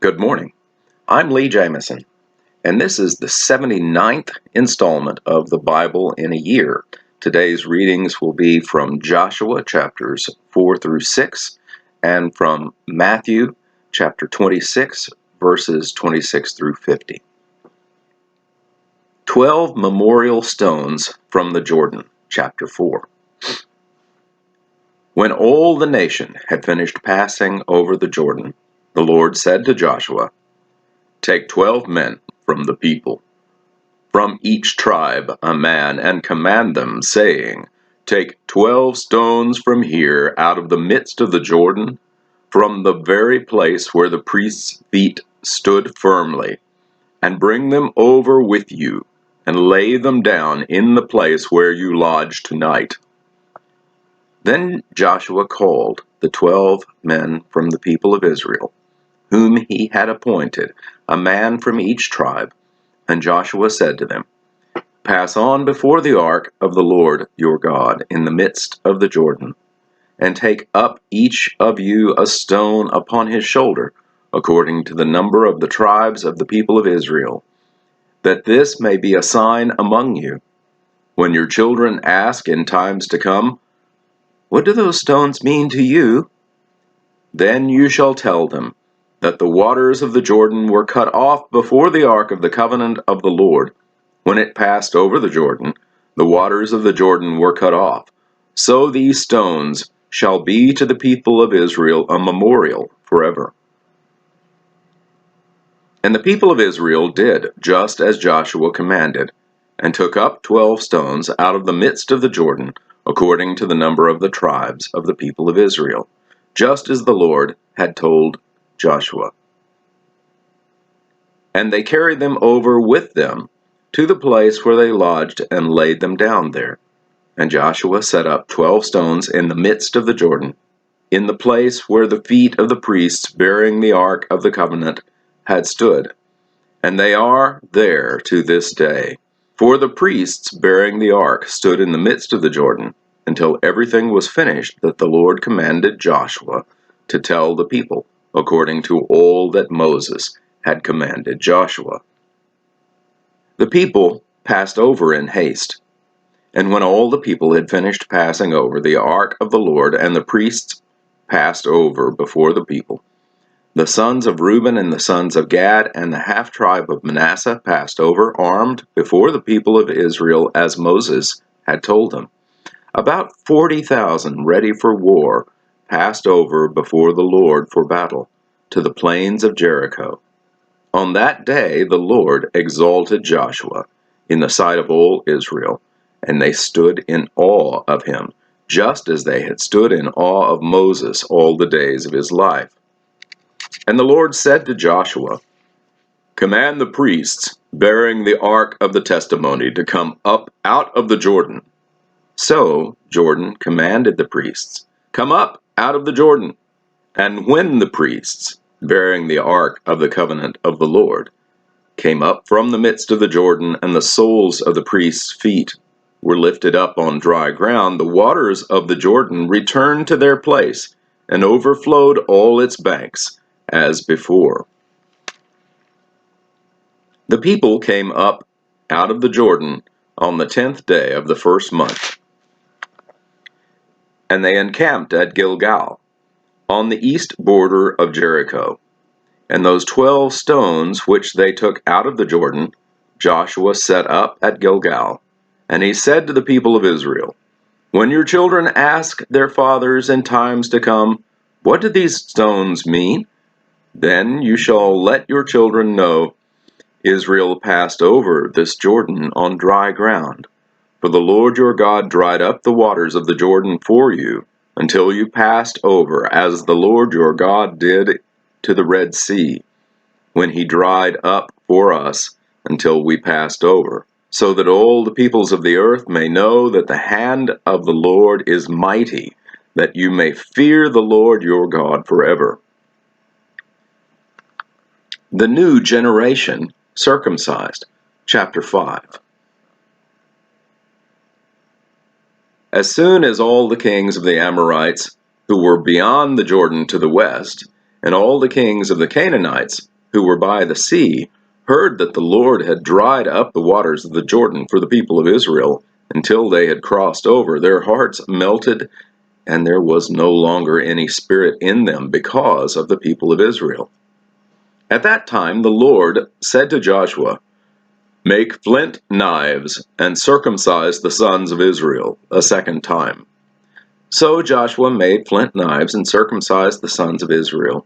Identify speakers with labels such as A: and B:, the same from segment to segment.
A: Good morning. I'm Lee Jamison, and this is the 79th installment of the Bible in a Year. Today's readings will be from Joshua chapters 4 through 6 and from Matthew chapter 26, verses 26 through 50. 12 memorial stones from the Jordan, chapter 4. When all the nation had finished passing over the Jordan, the Lord said to Joshua, "Take 12 men from the people, from each tribe a man, and command them, saying, Take 12 stones from here out of the midst of the Jordan, from the very place where the priest's feet stood firmly, and bring them over with you, and lay them down in the place where you lodge tonight." Then Joshua called the 12 men from the people of Israel, whom he had appointed, a man from each tribe. And Joshua said to them, "Pass on before the ark of the Lord your God in the midst of the Jordan, and take up each of you a stone upon his shoulder, according to the number of the tribes of the people of Israel, that this may be a sign among you. When your children ask in times to come, 'What do those stones mean to you?' then you shall tell them that the waters of the Jordan were cut off before the ark of the covenant of the Lord. When it passed over the Jordan, the waters of the Jordan were cut off. So these stones shall be to the people of Israel a memorial forever." And the people of Israel did just as Joshua commanded, and took up 12 stones out of the midst of the Jordan, according to the number of the tribes of the people of Israel, just as the Lord had told Joshua. And they carried them over with them to the place where they lodged, and laid them down there. And Joshua set up 12 stones in the midst of the Jordan, in the place where the feet of the priests bearing the ark of the covenant had stood. And they are there to this day. For the priests bearing the ark stood in the midst of the Jordan, until everything was finished that the Lord commanded Joshua to tell the people, according to all that Moses had commanded Joshua. The people passed over in haste. And when all the people had finished passing over the ark of the Lord, and the priests passed over before the people, the sons of Reuben and the sons of Gad and the half-tribe of Manasseh passed over, armed before the people of Israel as Moses had told them. About 40,000 ready for war passed over before the Lord for battle, to the plains of Jericho. On that day the Lord exalted Joshua in the sight of all Israel, and they stood in awe of him, just as they had stood in awe of Moses all the days of his life. And the Lord said to Joshua, "Command the priests bearing the ark of the testimony to come up out of the Jordan." So Jordan commanded the priests, "Come up out of the Jordan." And when the priests, bearing the ark of the covenant of the Lord, came up from the midst of the Jordan, and the soles of the priests' feet were lifted up on dry ground, the waters of the Jordan returned to their place, and overflowed all its banks, as before. The people came up out of the Jordan on the 10th day of the first month, and they encamped at Gilgal, on the east border of Jericho. And those 12 stones which they took out of the Jordan, Joshua set up at Gilgal. And he said to the people of Israel, "When your children ask their fathers in times to come, 'What do these stones mean?' then you shall let your children know, Israel passed over this Jordan on dry ground. For the Lord your God dried up the waters of the Jordan for you, until you passed over, as the Lord your God did to the Red Sea, when he dried up for us until we passed over, so that all the peoples of the earth may know that the hand of the Lord is mighty, that you may fear the Lord your God forever." The new generation circumcised. Chapter 5. As soon as all the kings of the Amorites, who were beyond the Jordan to the west, And all the kings of the Canaanites, who were by the sea, heard that the Lord had dried up the waters of the Jordan for the people of Israel until they had crossed over. Their hearts melted, and there was no longer any spirit in them because of the people of Israel. At that time the Lord said to Joshua, "Make flint knives and circumcise the sons of Israel a second time." So Joshua made flint knives and circumcised the sons of Israel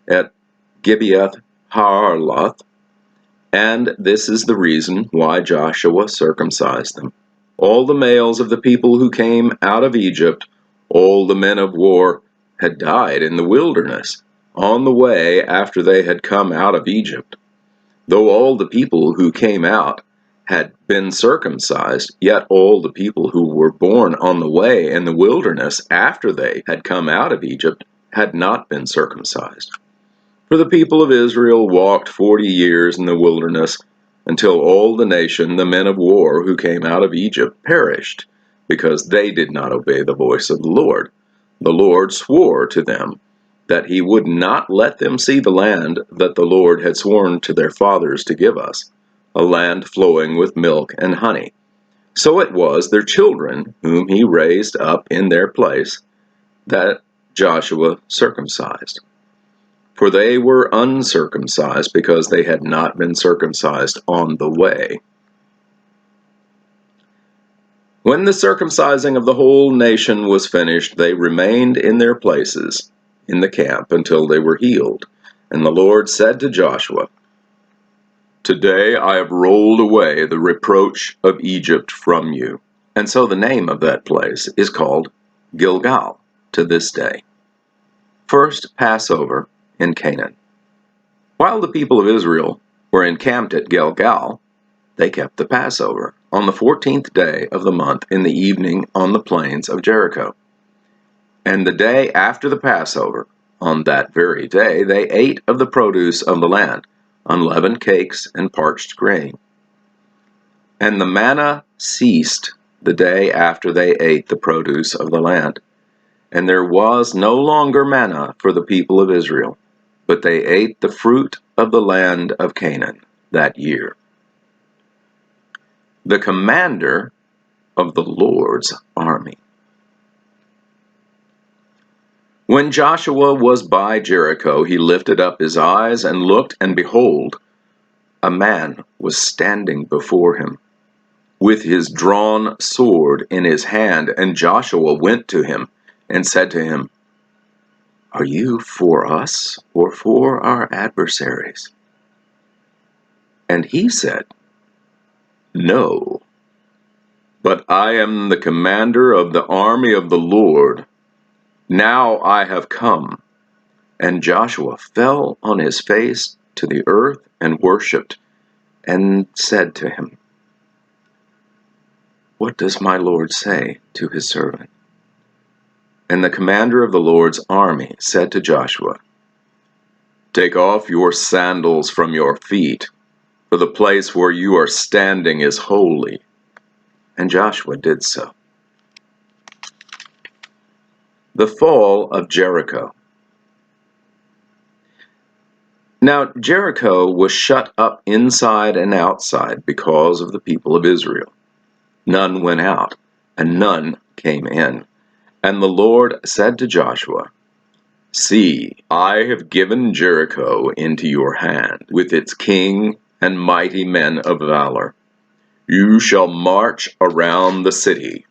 A: at Gibeath Haaraloth, and this is the reason why Joshua circumcised them. All the males of the people who came out of Egypt, all the men of war, had died in the wilderness, on the way after they had come out of Egypt. Though all the people who came out had been circumcised, yet all the people who were born on the way in the wilderness after they had come out of Egypt had not been circumcised. For the people of Israel walked 40 years in the wilderness, until all the nation, the men of war who came out of Egypt, perished, because they did not obey the voice of the Lord. The Lord swore to them that he would not let them see the land that the Lord had sworn to their fathers to give us, a land flowing with milk and honey. So it was their children, whom he raised up in their place, that Joshua circumcised. For they were uncircumcised because they had not been circumcised on the way. When the circumcising of the whole nation was finished, they remained in their places in the camp until they were healed. And the Lord said to Joshua, "Today I have rolled away the reproach of Egypt from you." And so the name of that place is called Gilgal to this day. First Passover in Canaan. While the people of Israel were encamped at Gilgal, they kept the Passover on the 14th day of the month in the evening on the plains of Jericho. And the day after the Passover, on that very day, they ate of the produce of the land, unleavened cakes and parched grain. And the manna ceased the day after they ate the produce of the land. And there was no longer manna for the people of Israel, but they ate the fruit of the land of Canaan that year. The commander of the Lord's army. When Joshua was by Jericho, he lifted up his eyes and looked, and behold, a man was standing before him, with his drawn sword in his hand. And Joshua went to him and said to him, "Are you for us or for our adversaries?" And he said, "No, but I am the commander of the army of the Lord. Now I have come." And Joshua fell on his face to the earth and worshipped, and said to him, "What does my Lord say to his servant?" And the commander of the Lord's army said to Joshua, "Take off your sandals from your feet, for the place where you are standing is holy." And Joshua did so. The fall of Jericho. Now Jericho was shut up inside and outside because of the people of Israel. None went out, and none came in. And the Lord said to Joshua, "See, I have given Jericho into your hand, with its king and mighty men of valor. You shall march around the city,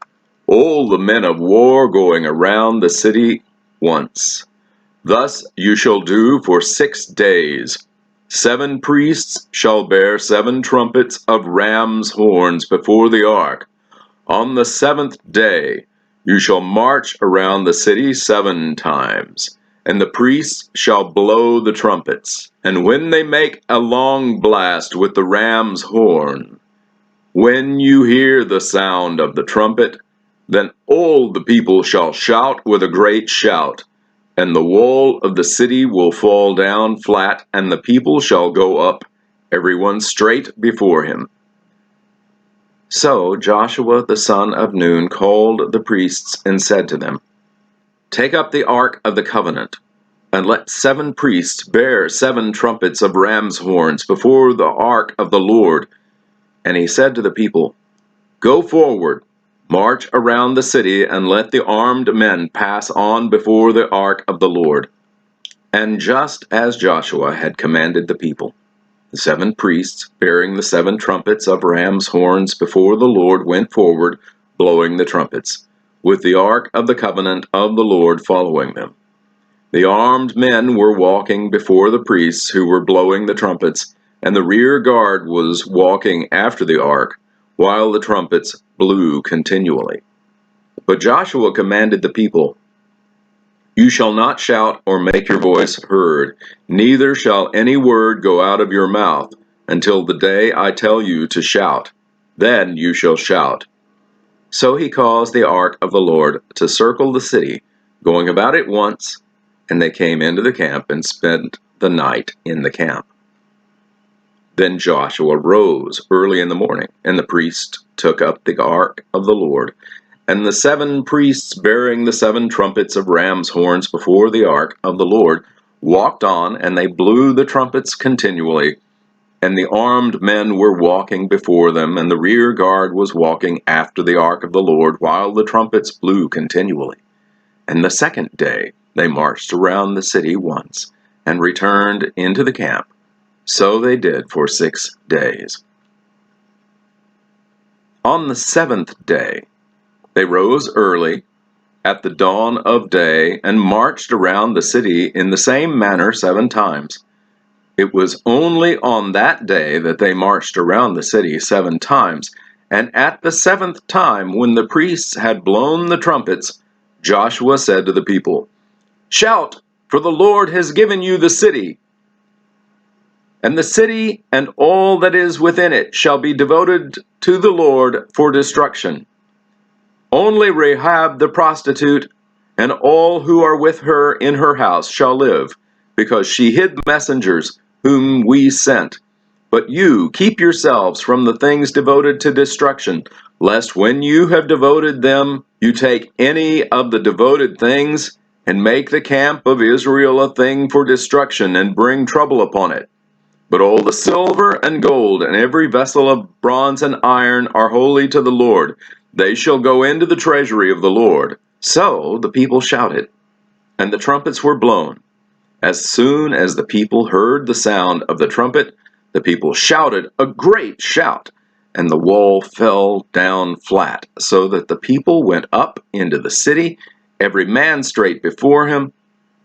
A: all the men of war going around the city once. Thus you shall do for 6 days. 7 priests shall bear 7 trumpets of ram's horns before the ark. On the 7th day you shall march around the city 7 times, and the priests shall blow the trumpets. And when they make a long blast with the ram's horn, when you hear the sound of the trumpet, then all the people shall shout with a great shout, and the wall of the city will fall down flat, and the people shall go up, everyone straight before him." So Joshua the son of Nun called the priests and said to them, "Take up the ark of the covenant, And let 7 priests bear 7 trumpets of ram's horns before the ark of the Lord. And he said to the people, Go forward, march around the city, and let the armed men pass on before the ark of the Lord. And just as Joshua had commanded the people, the 7 priests, bearing the 7 trumpets of ram's horns before the Lord, went forward, blowing the trumpets, with the ark of the covenant of the Lord following them. The armed men were walking before the priests who were blowing the trumpets, and the rear guard was walking after the ark, while the trumpets blew continually. But Joshua commanded the people, You shall not shout or make your voice heard, neither shall any word go out of your mouth, until the day I tell you to shout. Then you shall shout. So he caused the ark of the Lord to circle the city, going about it once, and they came into the camp and spent the night in the camp. Then Joshua rose early in the morning, and the priest took up the ark of the Lord, and the 7 priests bearing the 7 trumpets of ram's horns before the ark of the Lord walked on, and they blew the trumpets continually, and the armed men were walking before them, and the rear guard was walking after the ark of the Lord, while the trumpets blew continually. And the second day they marched around the city once, and returned into the camp. So they did for 6 days. On the 7th day they rose early at the dawn of day, and marched around the city in the same manner 7 times. It was only on that day that they marched around the city 7 times, and at the 7th time, when the priests had blown the trumpets, Joshua said to the people, Shout, for the Lord has given you the city. And the city and all that is within it shall be devoted to the Lord for destruction. Only Rahab the prostitute and all who are with her in her house shall live, because she hid messengers whom we sent. But you keep yourselves from the things devoted to destruction, lest when you have devoted them, you take any of the devoted things and make the camp of Israel a thing for destruction and bring trouble upon it. But all the silver and gold and every vessel of bronze and iron are holy to the Lord. They shall go into the treasury of the Lord. So the people shouted, and the trumpets were blown. As soon as the people heard the sound of the trumpet, the people shouted a great shout, and the wall fell down flat, so that the people went up into the city, every man straight before him,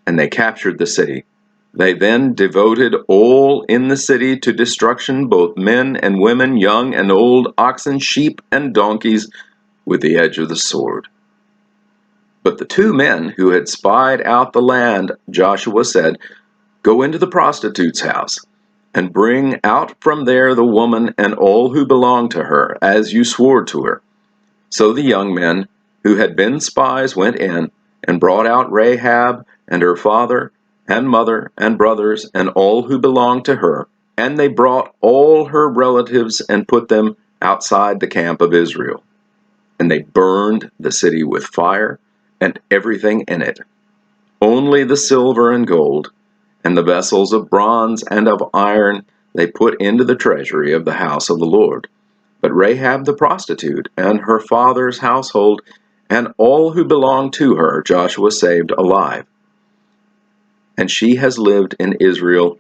A: and they captured the city. They then devoted all in the city to destruction, both men and women, young and old, oxen, sheep, and donkeys, with the edge of the sword. But the 2 men who had spied out the land, Joshua said, Go into the prostitute's house, and bring out from there the woman and all who belong to her, as you swore to her. So the young men who had been spies went in, and brought out Rahab and her father and mother and brothers and all who belonged to her, and they brought all her relatives and put them outside the camp of Israel. And they burned the city with fire and everything in it. Only the silver and gold and the vessels of bronze and of iron they put into the treasury of the house of the Lord. But Rahab the prostitute and her father's household and all who belonged to her Joshua saved alive. And she has lived in Israel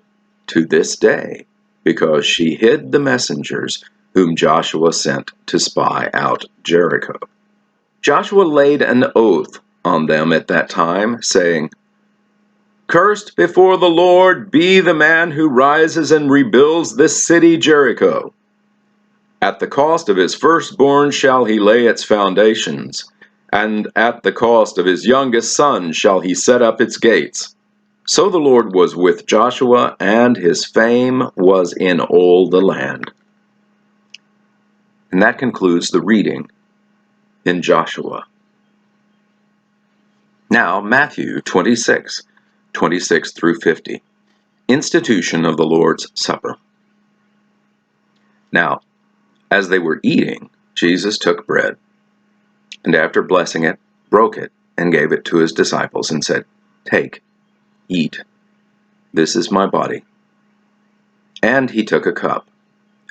A: to this day, because she hid the messengers whom Joshua sent to spy out Jericho. Joshua laid an oath on them at that time, saying, Cursed before the Lord be the man who rises and rebuilds this city Jericho. At the cost of his firstborn shall he lay its foundations, and at the cost of his youngest son shall he set up its gates. So the Lord was with Joshua, and his fame was in all the land. And that concludes the reading in Joshua. Now, Matthew 26 through 50. Institution of the Lord's Supper. Now, as they were eating, Jesus took bread, and after blessing it, broke it, and gave it to his disciples, and said, Take, Eat. This is my body." And he took a cup,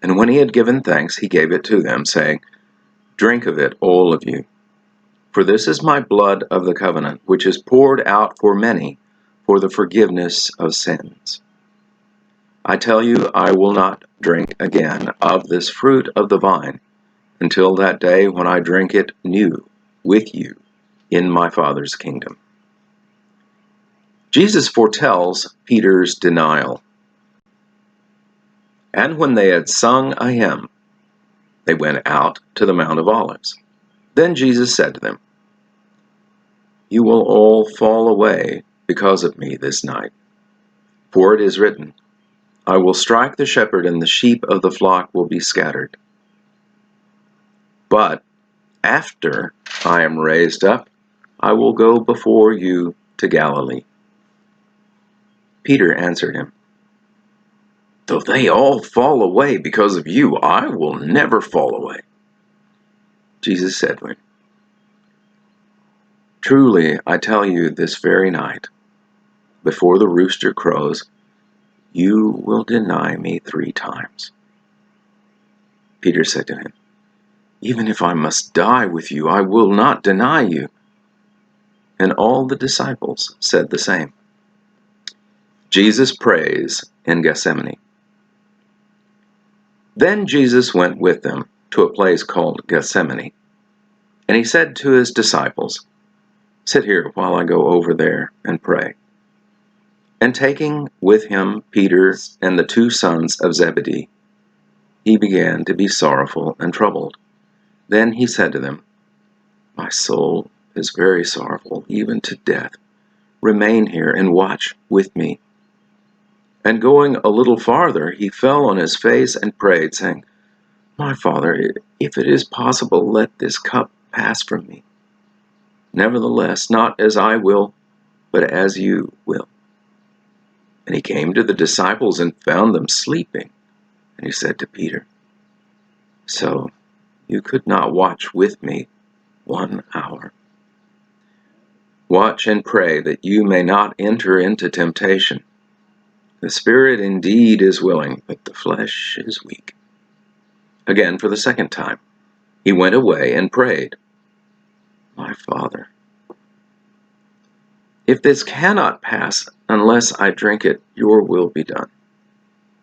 A: and when he had given thanks, he gave it to them, saying, "Drink of it, all of you. For this is my blood of the covenant, which is poured out for many for the forgiveness of sins. I tell you, I will not drink again of this fruit of the vine until that day when I drink it new with you in my Father's kingdom." Jesus foretells Peter's denial. And when they had sung a hymn, they went out to the Mount of Olives. Then Jesus said to them, "You will all fall away because of me this night. For it is written, I will strike the shepherd, and the sheep of the flock will be scattered. But after I am raised up, I will go before you to Galilee." Peter answered him, "Though they all fall away because of you, I will never fall away." Jesus said to him, "Truly, I tell you, this very night, before the rooster crows, you will deny me 3 times. Peter said to him, "Even if I must die with you, I will not deny you." And all the disciples said the same. Jesus prays in Gethsemane. Then Jesus went with them to a place called Gethsemane, and he said to his disciples, "Sit here while I go over there and pray." And taking with him Peter and the 2 sons of Zebedee, he began to be sorrowful and troubled. Then he said to them, "My soul is very sorrowful, even to death. Remain here and watch with me." And going a little farther, he fell on his face and prayed, saying, "My Father, if it is possible, let this cup pass from me. Nevertheless, not as I will, but as you will." And he came to the disciples and found them sleeping. And he said to Peter, "So you could not watch with me 1 hour? Watch and pray that you may not enter into temptation. The spirit indeed is willing, but the flesh is weak." Again, for the 2nd time, he went away and prayed, "My Father, if this cannot pass unless I drink it, your will be done."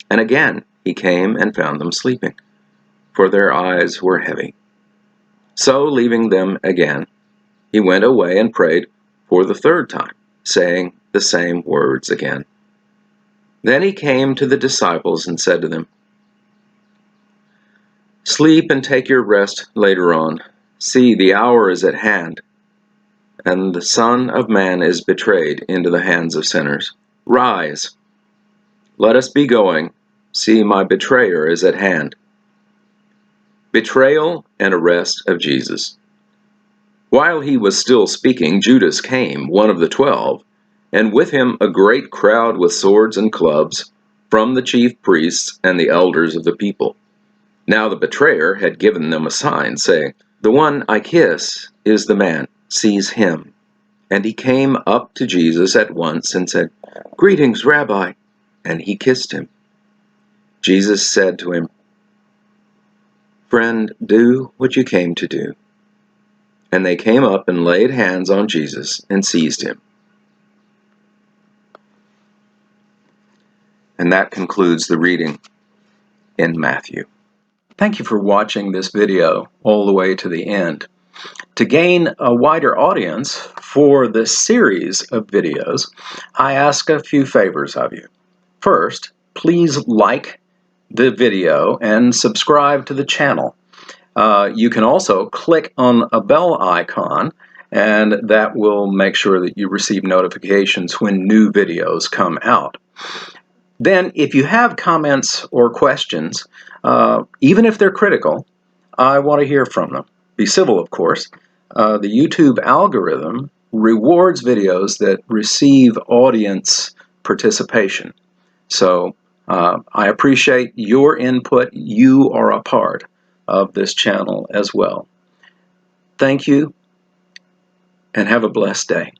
A: And again he came and found them sleeping, for their eyes were heavy. So, leaving them again, he went away and prayed for the 3rd time, saying the same words again. Then he came to the disciples and said to them, "Sleep and take your rest later on. See, the hour is at hand, and the Son of Man is betrayed into the hands of sinners. Rise, let us be going. See, my betrayer is at hand." Betrayal and arrest of Jesus. While he was still speaking, Judas came, one of the 12, and with him a great crowd with swords and clubs, from the chief priests and the elders of the people. Now the betrayer had given them a sign, saying, "The one I kiss is the man. Seize him." And he came up to Jesus at once and said, "Greetings, Rabbi," and he kissed him. Jesus said to him, "Friend, do what you came to do." And they came up and laid hands on Jesus and seized him. And that concludes the reading in Matthew. Thank you for watching this video all the way to the end. To gain a wider audience for this series of videos, I ask a few favors of you. First, please like the video and subscribe to the channel. You can also click on a bell icon, and that will make sure that you receive notifications when new videos come out. Then, if you have comments or questions, even if they're critical, I want to hear from them. Be civil, of course. The YouTube algorithm rewards videos that receive audience participation. So I appreciate your input. You are a part of this channel as well. Thank you, and have a blessed day.